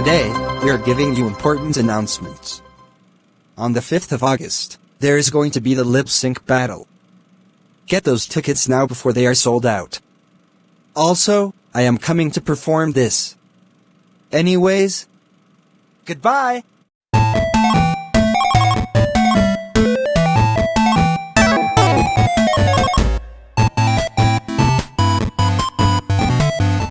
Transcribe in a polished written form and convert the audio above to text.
Today, we are giving you important announcements. On the 5th of August, there is going to be the lip sync battle. Get those tickets now before they are sold out. Also, I am coming to perform this. Anyways, goodbye!